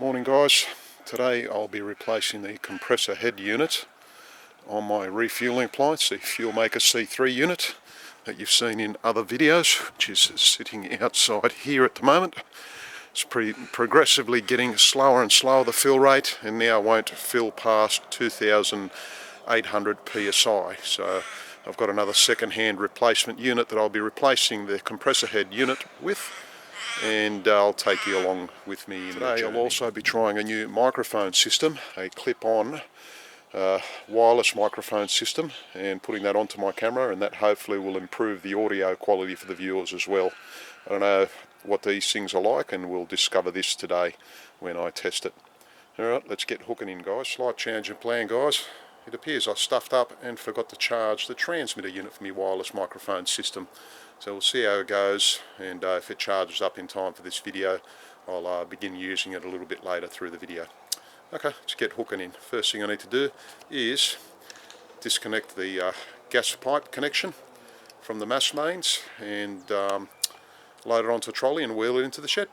Morning guys, today I'll be replacing the compressor head unit on my refueling appliance, the Fuelmaker C3 unit that you've seen in other videos, which is sitting outside here at the moment. It's progressively getting slower and slower, the fill rate, and now won't fill past 2,800 psi. So I've got another second-hand replacement unit that I'll be replacing the compressor head unit with, and I'll take you along with me in the journey. I'll also be trying a new microphone system, a clip-on wireless microphone system, and putting that onto my camera, and that hopefully will improve the audio quality for the viewers as well. I don't know what these things are like, and we'll discover this today when I test it. Alright, let's get hooking in guys. Slight change in plan guys. It appears I stuffed up and forgot to charge the transmitter unit for my wireless microphone system. So we'll see how it goes, and if it charges up in time for this video, I'll begin using it a little bit later through the video. Okay, let's get hooking in. First thing I need to do is disconnect the gas pipe connection from the mass mains and load it onto a trolley and wheel it into the shed.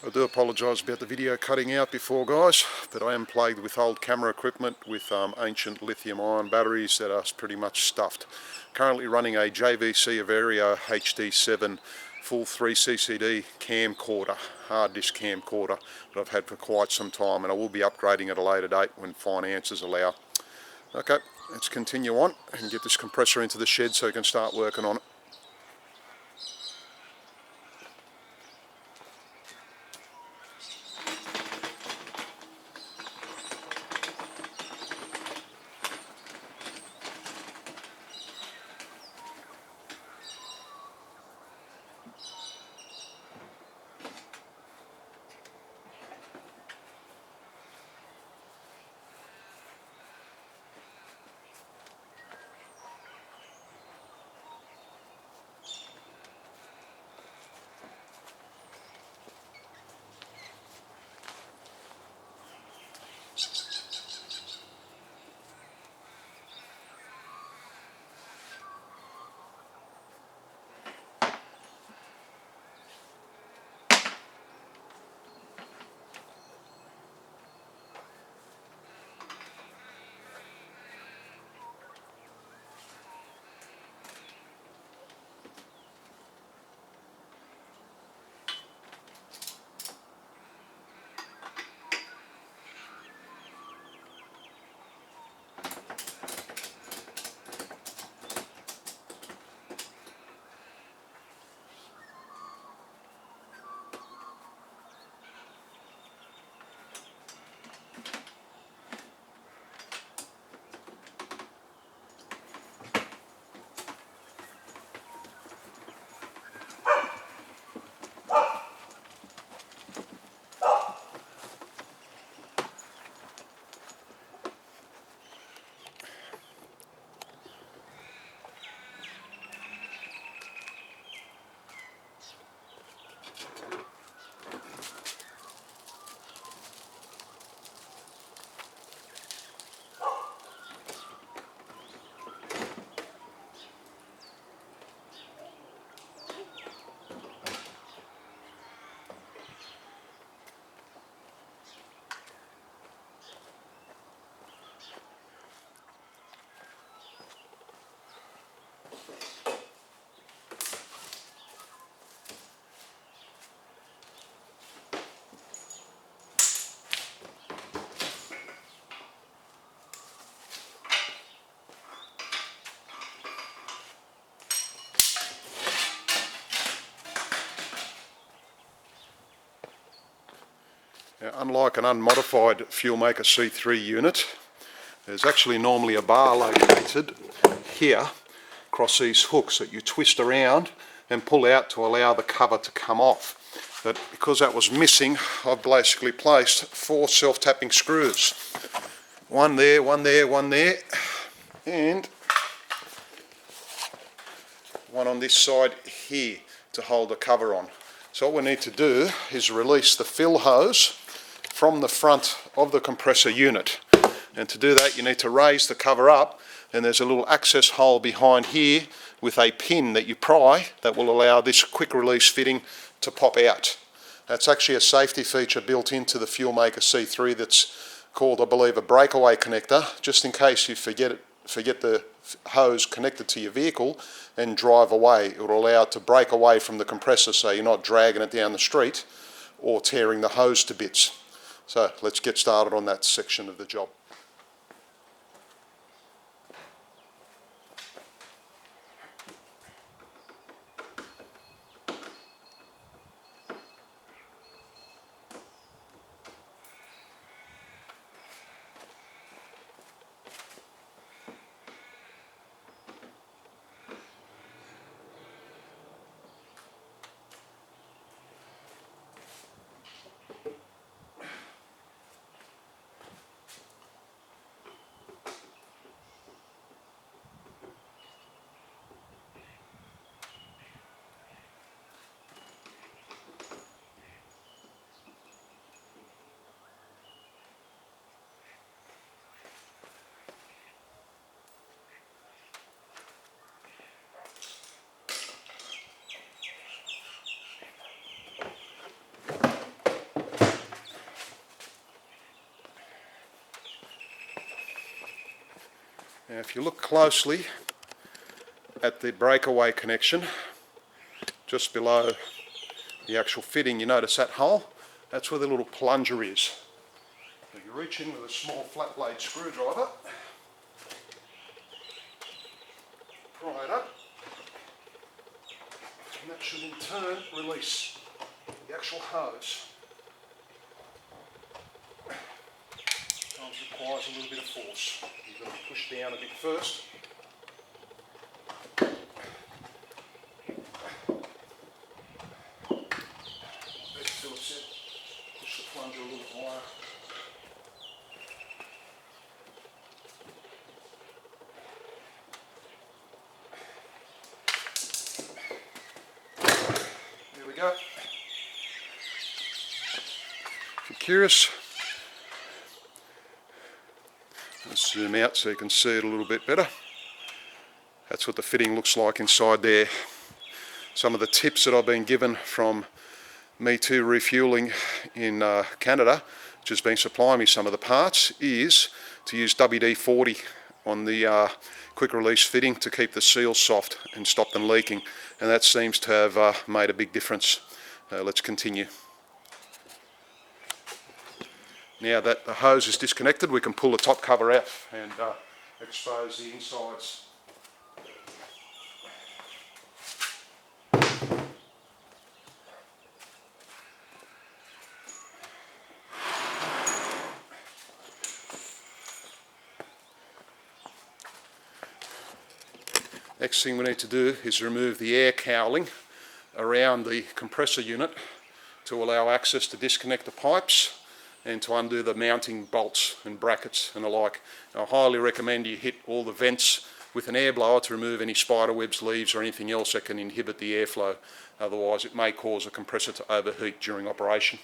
I do apologise about the video cutting out before guys, but I am plagued with old camera equipment with ancient lithium ion batteries that are pretty much stuffed. Currently running a JVC Averio HD7 full 3CCD camcorder, hard disk camcorder that I've had for quite some time, and I will be upgrading at a later date when finances allow. Okay, let's continue on and get this compressor into the shed so we can start working on it. Now, unlike an unmodified Fuelmaker C3 unit, there's actually normally a bar located here across these hooks that you twist around and pull out to allow the cover to come off. But because that was missing, I've basically placed 4 self-tapping screws. One there, one there, one there, and one on this side here to hold the cover on. So all we need to do is release the fill hose from the front of the compressor unit, and to do that you need to raise the cover up and there's a little access hole behind here with a pin that you pry that will allow this quick release fitting to pop out. That's actually a safety feature built into the Fuelmaker C3 that's called, I believe, a breakaway connector, just in case you forget the hose connected to your vehicle and drive away. It will allow it to break away from the compressor so you're not dragging it down the street or tearing the hose to bits. So let's get started on that section of the job. Now if you look closely at the breakaway connection, just below the actual fitting, you notice that hole? That's where the little plunger is. So you reach in with a small flat blade screwdriver, pry it up, and that should in turn release the actual hose. Sometimes requires a little bit of force. You've got to push down a bit first. As Phil said, push the plunger a little higher. There we go. If you're curious, let's zoom out so you can see it a little bit better. That's what the fitting looks like inside there. Some of the tips that I've been given from Me2 Refueling in Canada, which has been supplying me some of the parts, is to use WD-40 on the quick release fitting to keep the seals soft and stop them leaking, and that seems to have made a big difference. Let's continue. Now that the hose is disconnected, we can pull the top cover out and expose the insides. Next thing we need to do is remove the air cowling around the compressor unit to allow access to disconnect the pipes and to undo the mounting bolts and brackets and the like. I highly recommend you hit all the vents with an air blower to remove any spider webs, leaves or anything else that can inhibit the airflow. Otherwise it may cause a compressor to overheat during operation.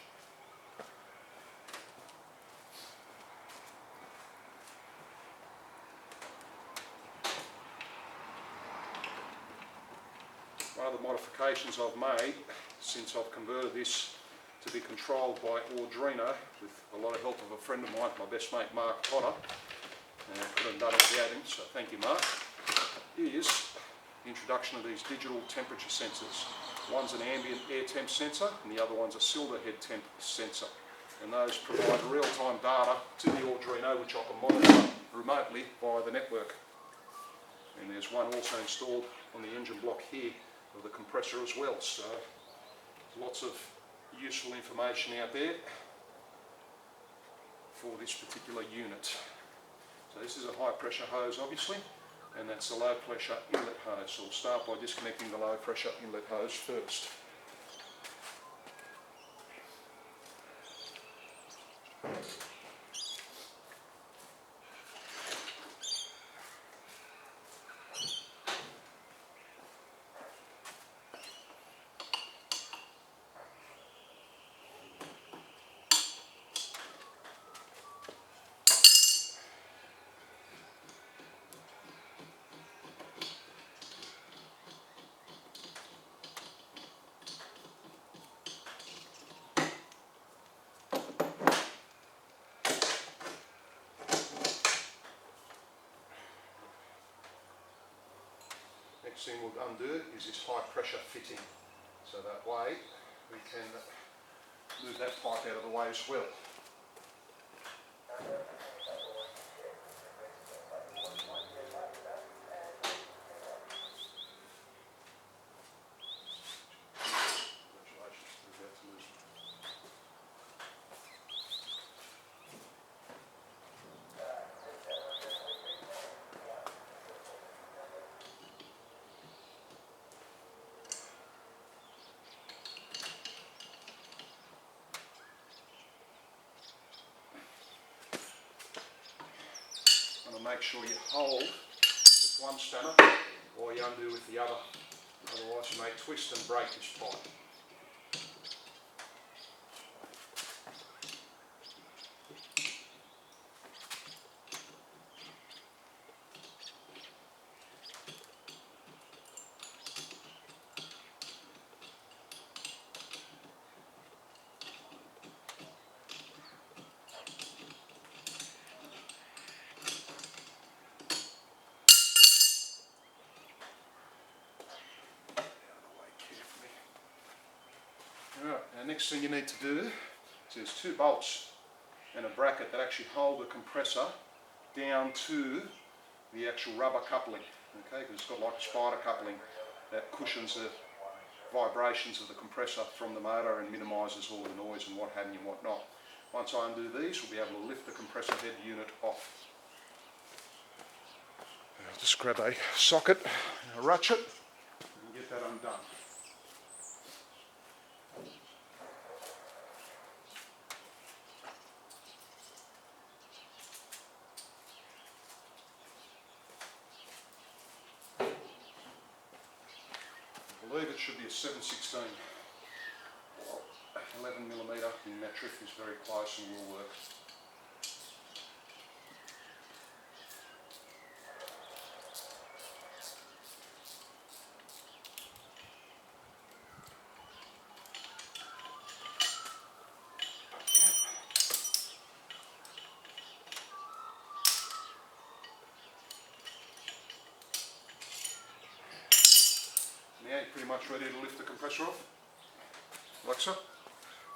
One of the modifications I've made since I've converted this to be controlled by Arduino with a lot of help of a friend of mine, my best mate Mark Potter, couldn't have done it without him, so thank you Mark, is the introduction of these digital temperature sensors. One's an ambient air temp sensor and the other one's a cylinder head temp sensor, and those provide real-time data to the Arduino which I can monitor remotely via the network. And there's one also installed on the engine block here of the compressor as well, so lots of useful information out there for this particular unit. So this is a high pressure hose obviously, and that's a low pressure inlet hose. So we'll start by disconnecting the low pressure inlet hose first. next thing we'll undo is this high pressure fitting, so that way we can move that pipe out of the way as well. Make sure you hold with one spanner while you undo with the other, otherwise you may twist and break this pipe. Alright, now next thing you need to do is there's two bolts and a bracket that actually hold the compressor down to the actual rubber coupling, okay, because it's got like a spider coupling that cushions the vibrations of the compressor from the motor and minimises all the noise and what have you and what not. Once I undo these, we'll be able to lift the compressor head unit off. I'll just grab a socket and a ratchet and get that undone. I believe it should be a 7/16. 11mm in metric is very close and will work. Now you're pretty much ready to lift the compressor off, like so.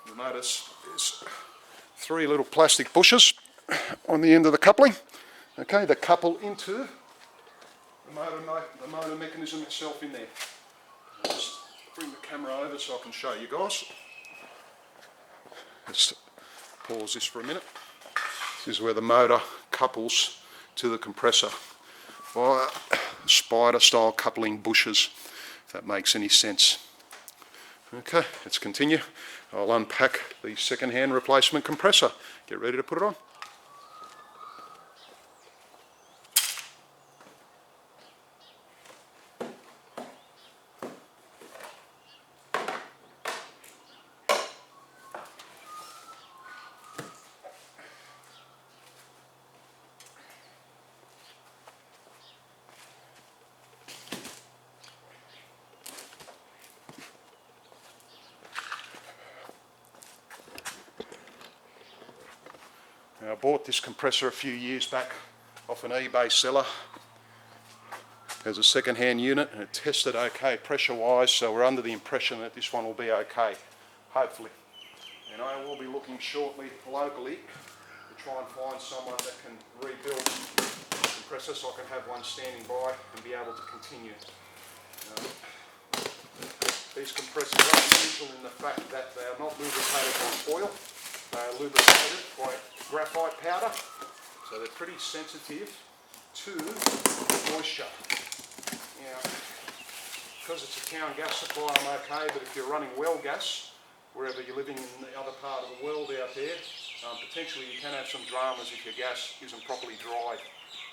You'll notice there's three little plastic bushes on the end of the coupling, okay, that couple into the motor mechanism itself in there. I'll just bring the camera over so I can show you guys. Let's pause this for a minute. This is where the motor couples to the compressor via spider style coupling bushes, if that makes any sense. Okay, let's continue. I'll unpack the second-hand replacement compressor. Get ready to put it on. Now, I bought this compressor a few years back off an eBay seller as a second-hand unit, and it tested okay pressure-wise, so we're under the impression that this one will be okay, hopefully. And I will be looking shortly locally to try and find someone that can rebuild the compressor so I can have one standing by and be able to continue. These compressors are unusual in the fact that they are not lubricated by oil. They are lubricated by graphite powder, so they're pretty sensitive to moisture. Now, because it's a town gas supply, I'm okay, but if you're running well gas, wherever you're living in the other part of the world out there, potentially you can have some dramas if your gas isn't properly dried.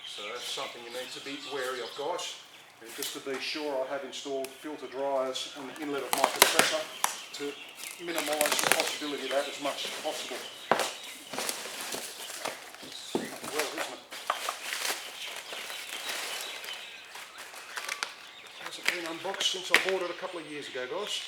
So that's something you need to be wary of, guys. And just to be sure, I have installed filter dryers on the inlet of my compressor to minimise the possibility of that as much as possible. Well, isn't it? Hasn't been unboxed since I bought it a couple of years ago, guys.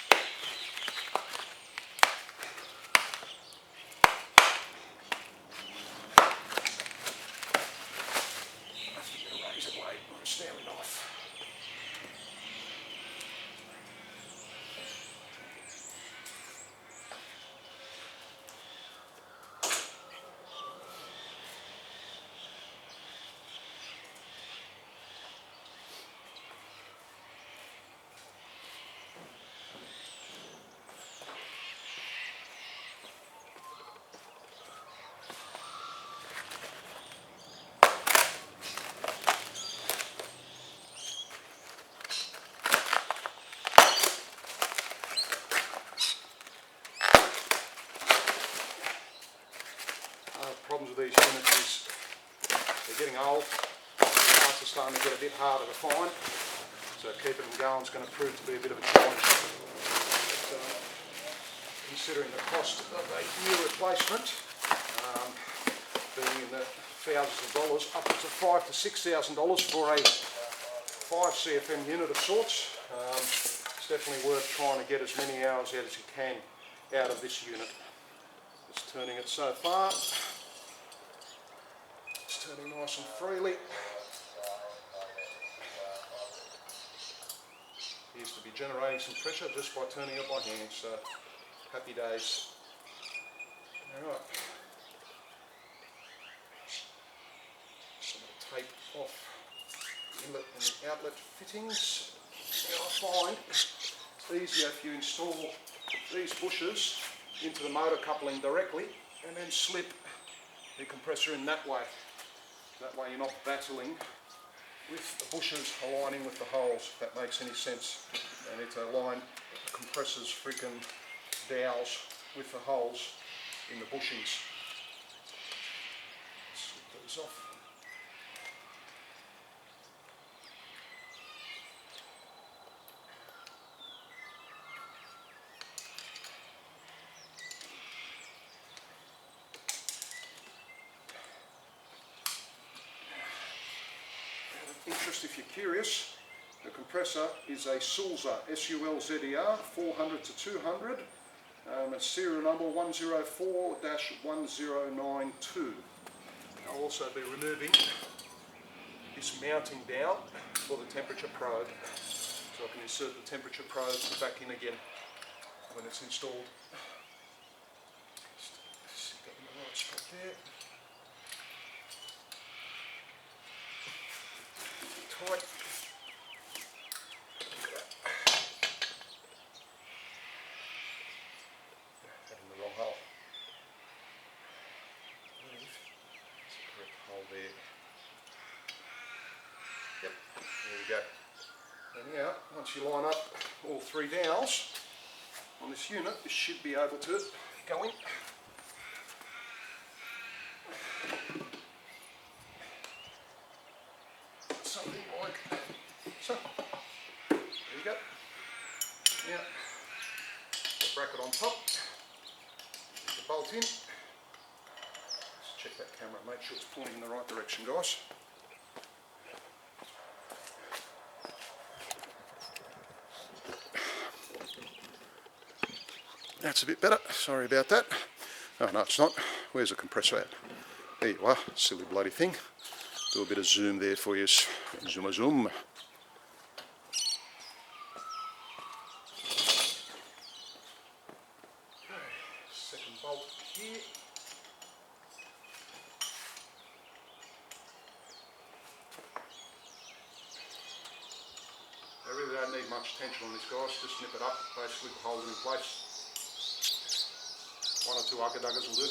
getting old, parts are starting to get a bit harder to find, so keeping them going is going to prove to be a bit of a challenge. But, considering the cost of a new replacement, being in the thousands of dollars, upwards of $5,000 to $6,000 for a 5 CFM unit of sorts, it's definitely worth trying to get as many hours out as you can out of this unit. Just turning it so far. It's turning nice and freely. Appears to be generating some pressure just by turning it by hand, so happy days. Alright. Tape off the inlet and the outlet fittings. Now I find it's easier if you install these bushes into the motor coupling directly and then slip the compressor in that way. That way you're not battling with the bushes aligning with the holes, if that makes any sense. They need to align the compressor's freaking dowels with the holes in the bushings. Slip these off. Interest if you're curious, the compressor is a Sulzer, S-U-L-Z-E-R 400 to 200, it's serial number 104-1092. I'll also be removing this mounting dowel for the temperature probe, so I can insert the temperature probe back in again when it's installed. Just get in the right spot there. Tight. That in the wrong hole. It's the correct hole there. Yep, there we go. And now, once you line up all 3 dowels on this unit, you should be able to go in. Something like so. There you go. Now, the bracket on top, the bolt in. Let's check that camera and make sure it's pointing in the right direction, guys. That's a bit better. Sorry about that. Oh no, it's not. Where's the compressor at? There you are. Silly bloody thing. Do a bit of zoom there for you. Zoom a zoom. Okay, second bolt here. I really don't need much tension on this, guys. Just snip it up, basically hold it in place. 1 or 2 ugga-duggas will do.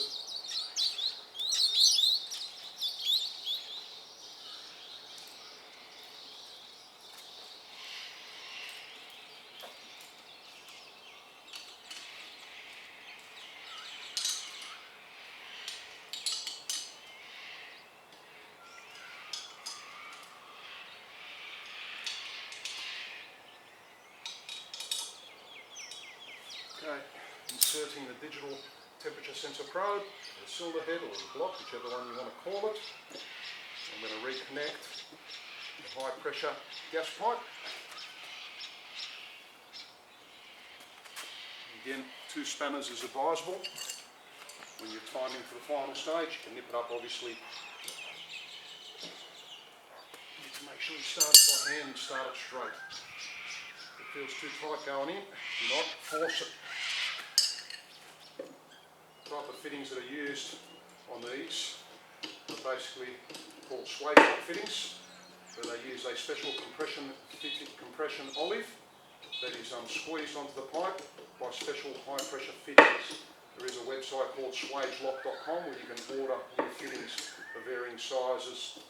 Okay, inserting the digital temperature sensor probe, the cylinder head or the block, whichever one you want to call it. I'm going to reconnect the high pressure gas pipe. Again, 2 spanners is advisable. When you're timing for the final stage, you can nip it up obviously. You need to make sure you start it by hand and start it straight. If it feels too tight going in, do not force it. The type of fittings that are used on these are basically called sway type fittings, where they use a special compression olive that is squeezed onto the pipe by special high pressure fittings. There is a website called swagelock.com where you can order new fittings of varying sizes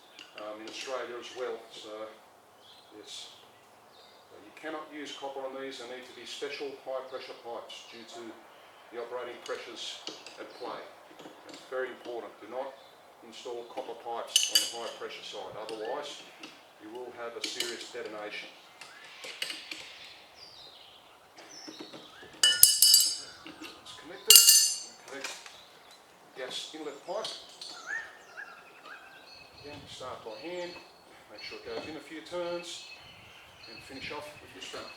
in Australia as well. So yes, you cannot use copper on these. They need to be special high pressure pipes due to the operating pressures at play. It's very important. Do not install copper pipes on the high pressure side, otherwise you will have a serious detonation. Let's connect it. Connect gas inlet pipe. Again, start by hand, make sure it goes in a few turns, and finish off with your spanner.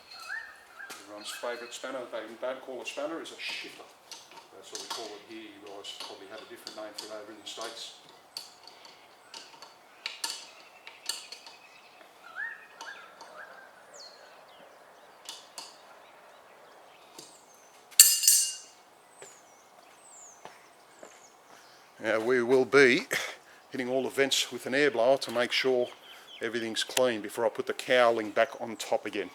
Everyone's favourite spanner, they don't call it spanner, is a shifter. That's what we call it here. You guys probably have a different name for it over in the States. Now we will be hitting all the vents with an air blower to make sure everything's clean before I put the cowling back on top again.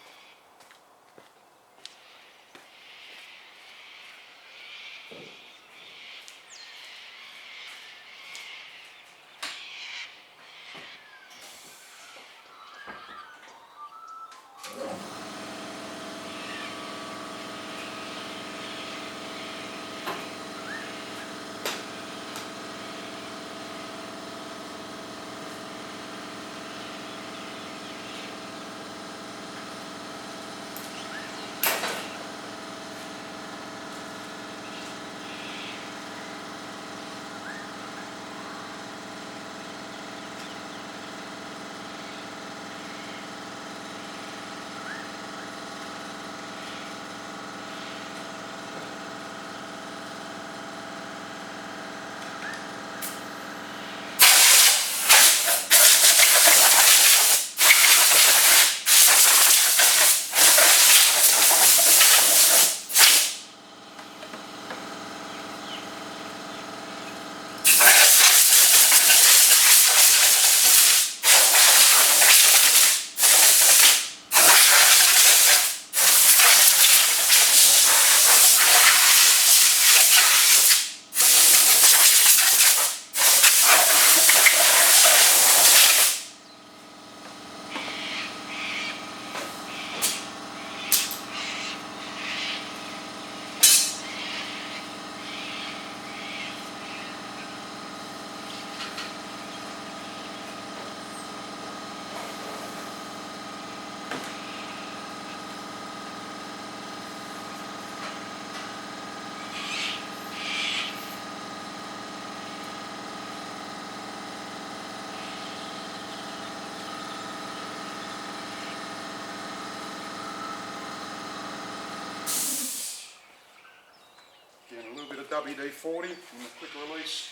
Again, a little bit of WD-40 in the quick release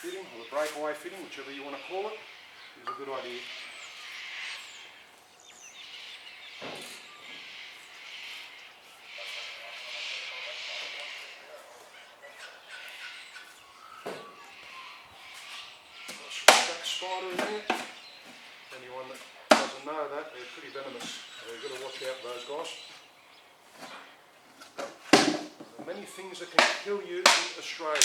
fitting, or the breakaway fitting, whichever you want to call it, is a good idea. That spider in there, anyone that doesn't know that, they're pretty venomous, so you've got to watch out for those guys. There are many things that can kill you in Australia.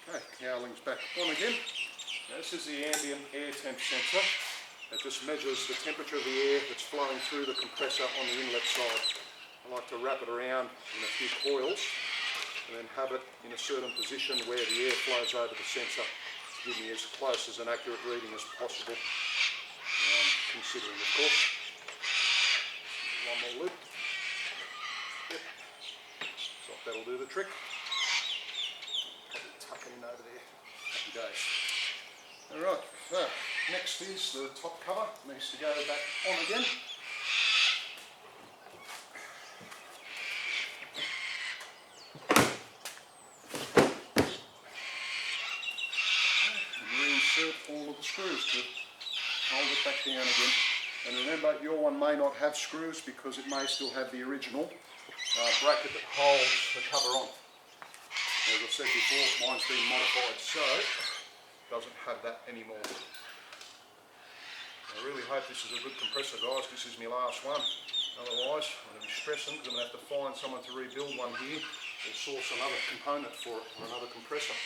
Okay, cowling's back on again. Now, this is the ambient air temp sensor. It just measures the temperature of the air that's flowing through the compressor on the inlet side. I like to wrap it around in a few coils and then have it in a certain position where the air flows over the sensor to give me as close as an accurate reading as possible, considering of course. One more loop. Yep. So that'll do the trick. Probably tuck it in over there. Happy days. Alright, so next is the top cover. Needs to go back on again. All of the screws to hold it back down again. And remember, your one may not have screws because it may still have the original bracket that holds the cover on. As I said before, mine's been modified so it doesn't have that anymore. I really hope this is a good compressor, guys. This is my last one. Otherwise, I'm going to be stressing because I'm going to have to find someone to rebuild one here or source another component for it, or another compressor.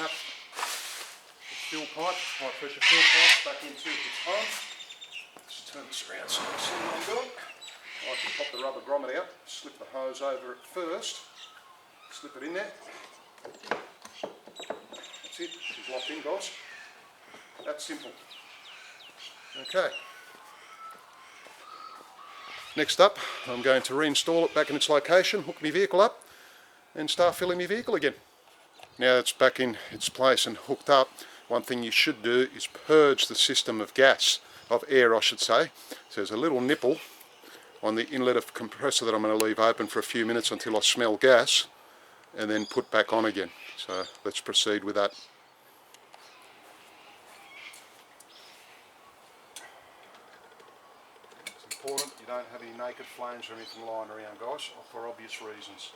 snap the fuel pipe, high pressure fuel pipe back into its home. Let's turn this around so you can see what I'm doing. I can pop the rubber grommet out, slip the hose over it first, slip it in there. That's it, she's locked in, guys. That's simple. Okay. Next up, I'm going to reinstall it back in its location, hook my vehicle up and start filling my vehicle again. Now it's back in its place and hooked up, one thing you should do is purge the system of gas, of air I should say. So there's a little nipple on the inlet of the compressor that I'm going to leave open for a few minutes until I smell gas and then put back on again. So let's proceed with that. It's important you don't have any naked flames or anything lying around, guys, for obvious reasons.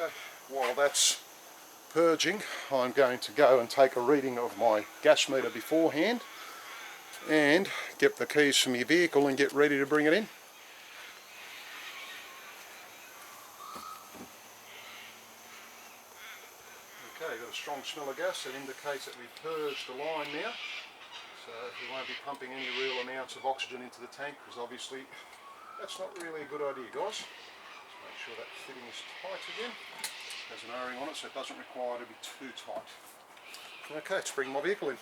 Okay, while that's purging, I'm going to go and take a reading of my gas meter beforehand and get the keys from your vehicle and get ready to bring it in. Okay, got a strong smell of gas. That indicates that we've purged the line now. So we won't be pumping any real amounts of oxygen into the tank, because obviously that's not really a good idea, guys. Just make sure that fitting is tight again. There's an O-ring on it, so it doesn't require to be too tight. Okay, let's bring my vehicle in.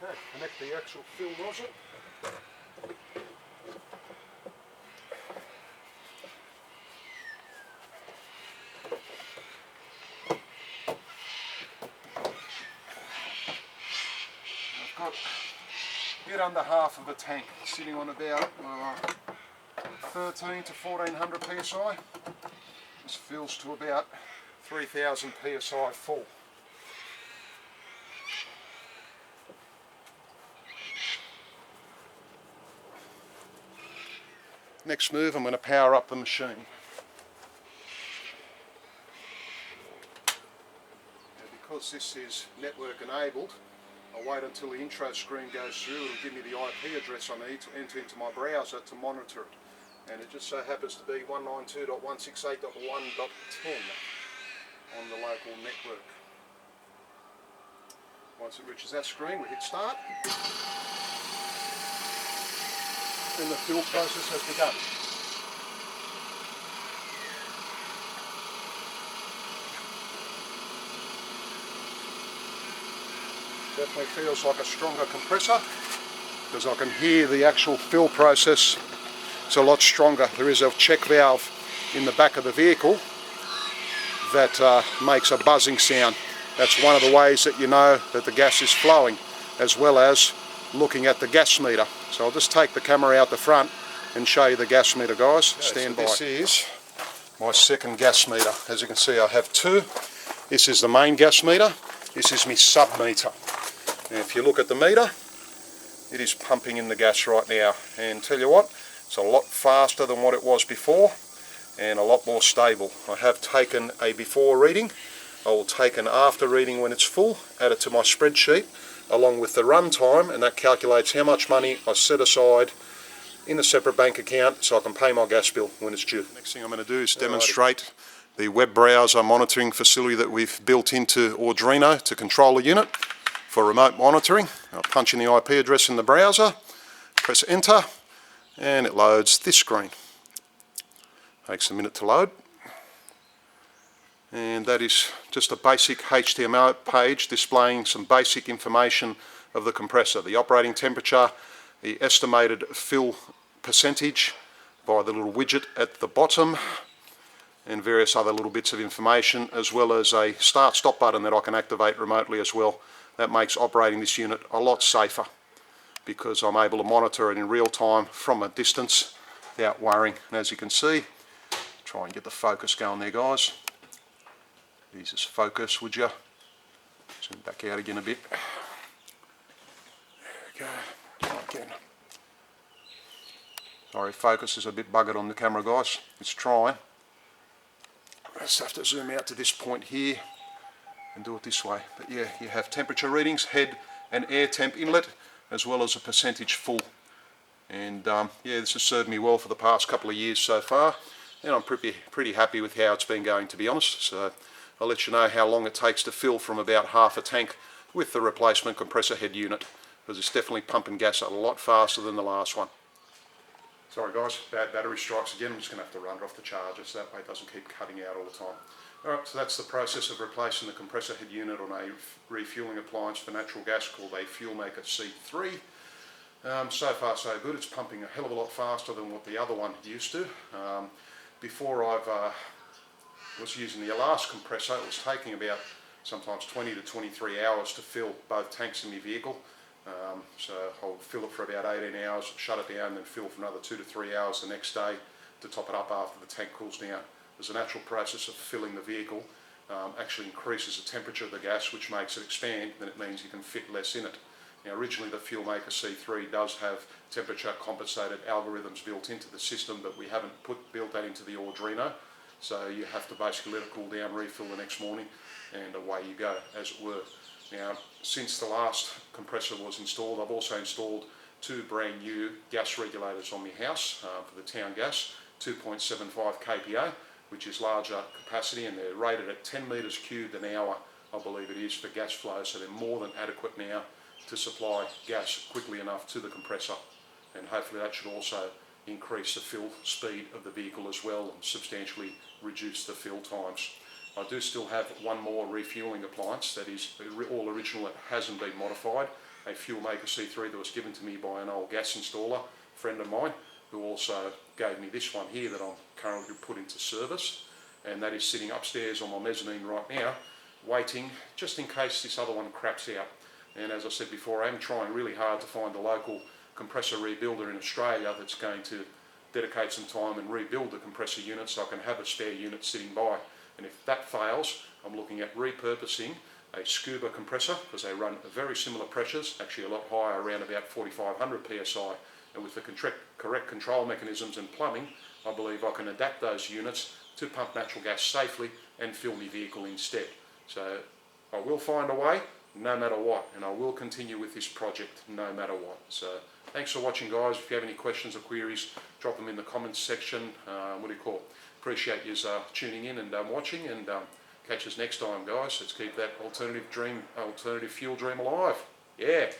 Okay, connect the actual fill nozzle. I've got a bit under half of a tank, sitting on about 13 to 1400 psi. This fills to about 3000 psi full. Next move, I'm going to power up the machine. Now, because this is network enabled, I'll wait until the intro screen goes through. It'll give me the IP address I need to enter into my browser to monitor it. And it just so happens to be 192.168.1.10 on the local network. Once it reaches that screen, we hit start. And the fill process has begun. Definitely feels like a stronger compressor. because I can hear the actual fill process. It's a lot stronger. There is a check valve in the back of the vehicle that makes a buzzing sound. That's one of the ways that you know that the gas is flowing, as well as looking at the gas meter. So I'll just take the camera out the front and show you the gas meter, guys. Stand by. This is my second gas meter. As you can see, I have two. This is the main gas meter. This is my sub meter. And if you look at the meter, it is pumping in the gas right now. And tell you what, it's a lot faster than what it was before and a lot more stable. I have taken a before reading. I will take an after reading when it's full, add it to my spreadsheet along with the run time, and that calculates how much money I set aside in a separate bank account so I can pay my gas bill when it's due. Next thing I'm going to do is demonstrate the web browser monitoring facility that we've built into Arduino to control the unit for remote monitoring. I'll punch in the IP address in the browser, press enter, and it loads this screen. Takes a minute to load. And that is just a basic HTML page displaying some basic information of the compressor, the operating temperature, the estimated fill percentage by the little widget at the bottom, and various other little bits of information, as well as a start-stop button that I can activate remotely as well. That makes operating this unit a lot safer because I'm able to monitor it in real time from a distance without worrying. And as you can see, try and get the focus going there, guys. Jesus, focus, would you? Zoom back out again a bit. There we go. Try again. Sorry, focus is a bit buggered on the camera, guys. It's trying. I just have to zoom out to this point here and do it this way. But yeah, you have temperature readings, head and air temp inlet, as well as a percentage full. And yeah, this has served me well for the past couple of years so far, and I'm pretty happy with how it's been going, to be honest. So I'll let you know how long it takes to fill from about half a tank with the replacement compressor head unit, because it's definitely pumping gas a lot faster than the last one. Sorry guys, bad battery strikes again. I'm just going to have to run it off the charger so that way it doesn't keep cutting out all the time. Alright, so that's the process of replacing the compressor head unit on a refueling appliance for natural gas called a Fuelmaker C3. So far so good. It's pumping a hell of a lot faster than what the other one used to. Before I was using the last compressor, it was taking about sometimes 20 to 23 hours to fill both tanks in my vehicle. So I'll fill it for about 18 hours, shut it down, then fill for another 2 to 3 hours the next day to top it up after the tank cools down. There's a natural process of filling the vehicle actually increases the temperature of the gas, which makes it expand, then it means you can fit less in it. Now originally the Fuelmaker C3 does have temperature compensated algorithms built into the system, but we haven't built that into the Arduino, so you have to basically let it cool down, refill the next morning, and away you go, as it were. Now, since the last compressor was installed, I've also installed two brand new gas regulators on my house for the town gas, 2.75 kPa, which is larger capacity, and they're rated at 10 metres cubed an hour, I believe it is, for gas flow, so they're more than adequate now to supply gas quickly enough to the compressor, and hopefully that should also increase the fill speed of the vehicle as well and substantially reduce the fill times. I do still have one more refueling appliance that is all original, it hasn't been modified, a Fuelmaker C3 that was given to me by an old gas installer friend of mine, who also gave me this one here that I'm currently put into service, and that is sitting upstairs on my mezzanine right now, waiting just in case this other one craps out. And as I said before, I am trying really hard to find a local compressor rebuilder in Australia that's going to dedicate some time and rebuild the compressor unit so I can have a spare unit sitting by. And if that fails, I'm looking at repurposing a scuba compressor, because they run very similar pressures, actually a lot higher, around about 4500 psi, and with the correct control mechanisms and plumbing, I believe I can adapt those units to pump natural gas safely and fill my vehicle instead. So I will find a way no matter what, and I will continue with this project no matter what. So thanks for watching, guys. If you have any questions or queries, drop them in the comments section. Appreciate you tuning in and watching, and catch us next time, guys. Let's keep that alternative fuel dream alive. Yeah.